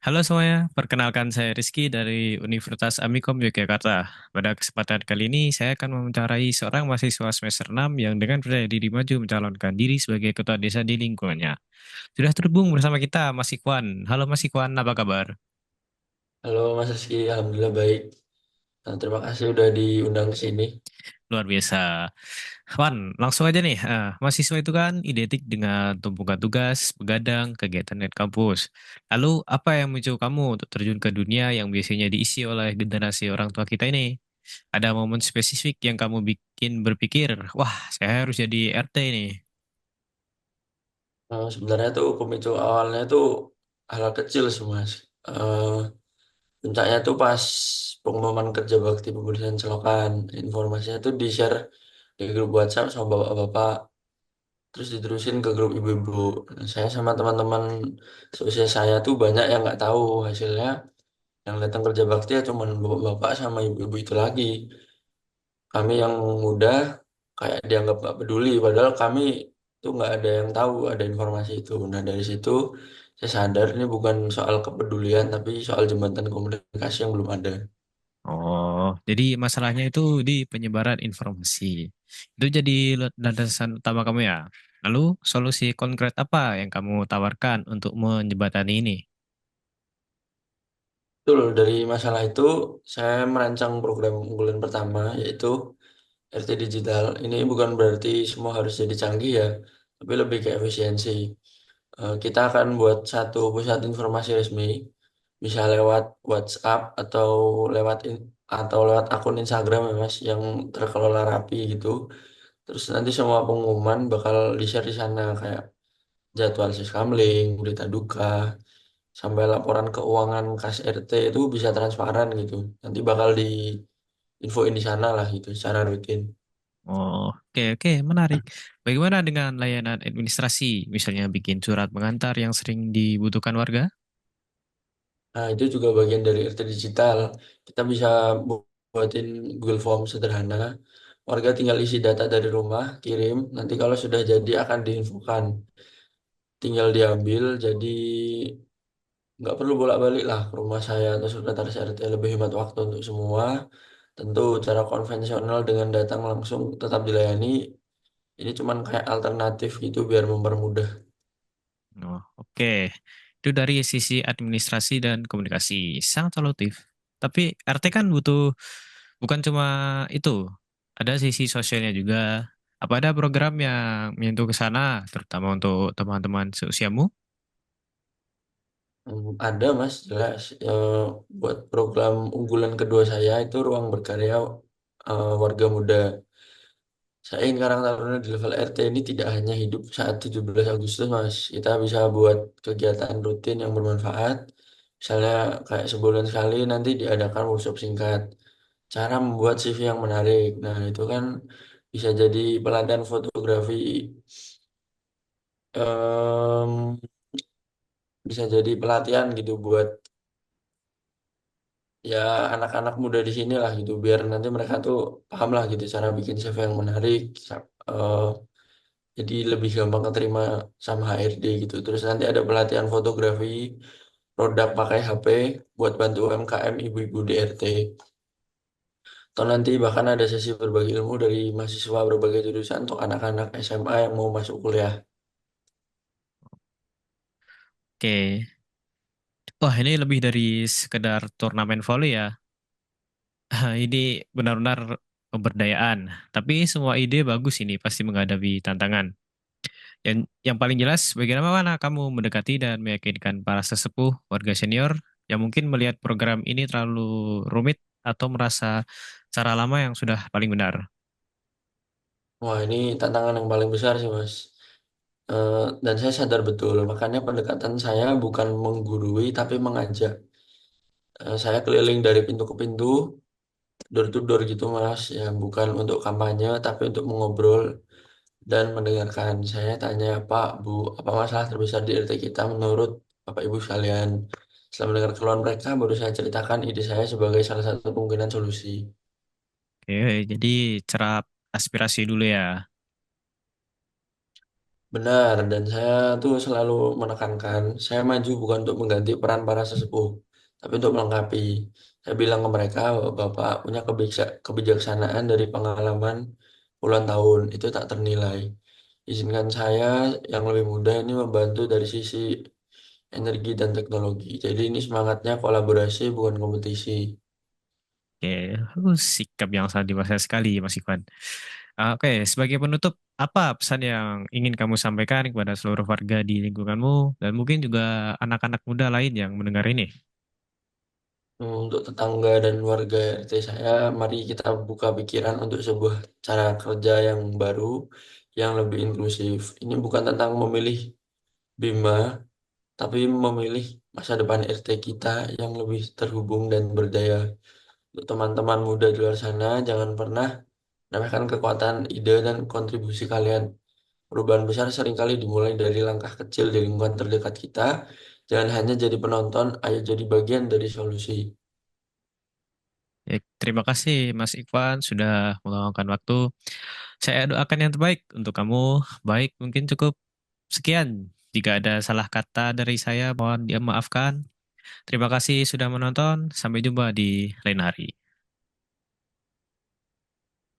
Halo semuanya, perkenalkan saya Rizky dari Universitas Amikom Yogyakarta. Pada kesempatan kali ini, saya akan mewawancarai seorang mahasiswa semester 6 yang dengan percaya diri maju mencalonkan diri sebagai ketua desa di lingkungannya. Sudah terhubung bersama kita, Mas Ikwan. Halo Mas Ikwan, apa kabar? Halo Mas Rizky, Alhamdulillah baik. Terima kasih udah diundang ke sini. Luar biasa. Wan, langsung aja nih. Mahasiswa itu kan identik dengan tumpukan tugas, begadang, kegiatan net kampus. Lalu, apa yang memicu kamu untuk terjun ke dunia yang biasanya diisi oleh generasi orang tua kita ini? Ada momen spesifik yang kamu bikin berpikir, wah, saya harus jadi RT nih. Sebenarnya tuh pemicu awalnya tuh hal kecil sih Mas. Eh, Puncaknya tuh pas pengumuman kerja bakti pembersihan selokan. Informasinya tuh di-share di grup WhatsApp sama bapak-bapak. Terus diterusin ke grup ibu-ibu. Nah, saya sama teman-teman seusia saya tuh banyak yang nggak tahu hasilnya. Yang datang kerja bakti ya cuman bapak-bapak sama ibu-ibu itu lagi. Kami yang muda kayak dianggap nggak peduli padahal kami tuh nggak ada yang tahu ada informasi itu. Nah dari situ saya sadar ini bukan soal kepedulian tapi soal jembatan komunikasi yang belum ada. Oh, jadi masalahnya itu di penyebaran informasi. Itu jadi landasan utama kamu ya. Lalu, solusi konkret apa yang kamu tawarkan untuk menjembatani ini? Betul, dari masalah itu saya merancang program unggulan pertama yaitu RT digital. Ini bukan berarti semua harus jadi canggih ya, tapi lebih ke efisiensi. Kita akan buat satu pusat informasi resmi, bisa lewat WhatsApp atau lewat akun Instagram ya Mas, yang terkelola rapi gitu. Terus nanti semua pengumuman bakal di-share di sana kayak jadwal siskamling, berita duka, sampai laporan keuangan kas RT itu bisa transparan gitu. Nanti bakal di infoin di sana lah gitu secara rutin. Oh, oke, oke, menarik. Bagaimana dengan layanan administrasi, misalnya bikin surat pengantar yang sering dibutuhkan warga? Nah, itu juga bagian dari RT digital. Kita bisa buatin Google Form sederhana. Warga tinggal isi data dari rumah, kirim. Nanti kalau sudah jadi akan diinfokan. Tinggal diambil, jadi nggak perlu bolak-balik lah ke rumah saya atau sekretaris RT. Lebih hemat waktu untuk semua. Tentu cara konvensional dengan datang langsung tetap dilayani. Ini cuman kayak alternatif gitu biar mempermudah. Oh, oke. Itu dari sisi administrasi dan komunikasi, sangat solutif. Tapi RT kan butuh bukan cuma itu, ada sisi sosialnya juga. Apa ada program yang menyentuh ke sana, terutama untuk teman-teman seusiamu? Ada Mas, jelas. Buat program unggulan kedua saya itu ruang berkarya warga muda. Saya ingin Karang Taruna di level RT ini tidak hanya hidup saat 17 Agustus, Mas. Kita bisa buat kegiatan rutin yang bermanfaat. Misalnya kayak sebulan sekali nanti diadakan workshop singkat. Cara membuat CV yang menarik. Nah, itu kan bisa jadi pelatihan fotografi, em, bisa jadi pelatihan gitu buat ya anak-anak muda di sini lah gitu. Biar nanti mereka tuh paham lah gitu cara bikin CV yang menarik. eh, Jadi lebih gampang keterima sama HRD gitu. Terus nanti ada pelatihan fotografi, produk pakai HP buat bantu UMKM ibu-ibu di RT. Atau nanti bahkan ada sesi berbagi ilmu dari mahasiswa berbagai jurusan untuk anak-anak SMA yang mau masuk kuliah. Oke. Wah, ini lebih dari sekedar turnamen volley ya. Ini benar-benar pemberdayaan. Tapi semua ide bagus ini pasti menghadapi tantangan. Yang paling jelas, bagaimana kamu mendekati dan meyakinkan para sesepuh, warga senior, yang mungkin melihat program ini terlalu rumit atau merasa cara lama yang sudah paling benar. Wah, ini tantangan yang paling besar sih, Mas. Eh, dan saya sadar betul, makanya pendekatan saya bukan menggurui tapi mengajak. Saya keliling dari pintu ke pintu, door to door gitu, Mas. Ya, bukan untuk kampanye tapi untuk mengobrol dan mendengarkan. Saya tanya, Pak, Bu, apa masalah terbesar di RT kita menurut Bapak Ibu sekalian? Setelah mendengar keluhan mereka, baru saya ceritakan ide saya sebagai salah satu kemungkinan solusi. Oke, jadi cerap aspirasi dulu ya. Benar, dan saya tuh selalu menekankan, saya maju bukan untuk mengganti peran para sesepuh, tapi untuk melengkapi. Saya bilang ke mereka bahwa Bapak punya kebijaksanaan dari pengalaman puluhan tahun, itu tak ternilai. Izinkan saya yang lebih muda ini membantu dari sisi energi dan teknologi. Jadi ini semangatnya kolaborasi bukan kompetisi. Oke, sikap yang sangat dewasa sekali, Mas Ivan. Oke, sebagai penutup, apa pesan yang ingin kamu sampaikan kepada seluruh warga di lingkunganmu dan mungkin juga anak-anak muda lain yang mendengar ini? Untuk tetangga dan warga RT saya, mari kita buka pikiran untuk sebuah cara kerja yang baru, yang lebih inklusif. Ini bukan tentang memilih Bima, tapi memilih masa depan RT kita yang lebih terhubung dan berdaya. Untuk teman-teman muda di luar sana, jangan pernah remehkan kekuatan ide dan kontribusi kalian. Perubahan besar seringkali dimulai dari langkah kecil di lingkungan terdekat kita. Jangan hanya jadi penonton, ayo jadi bagian dari solusi. Ya, terima kasih Mas Ivan sudah meluangkan waktu. Saya doakan yang terbaik untuk kamu. Baik, mungkin cukup sekian. Jika ada salah kata dari saya, mohon dimaafkan. Terima kasih sudah menonton. Sampai jumpa di lain hari.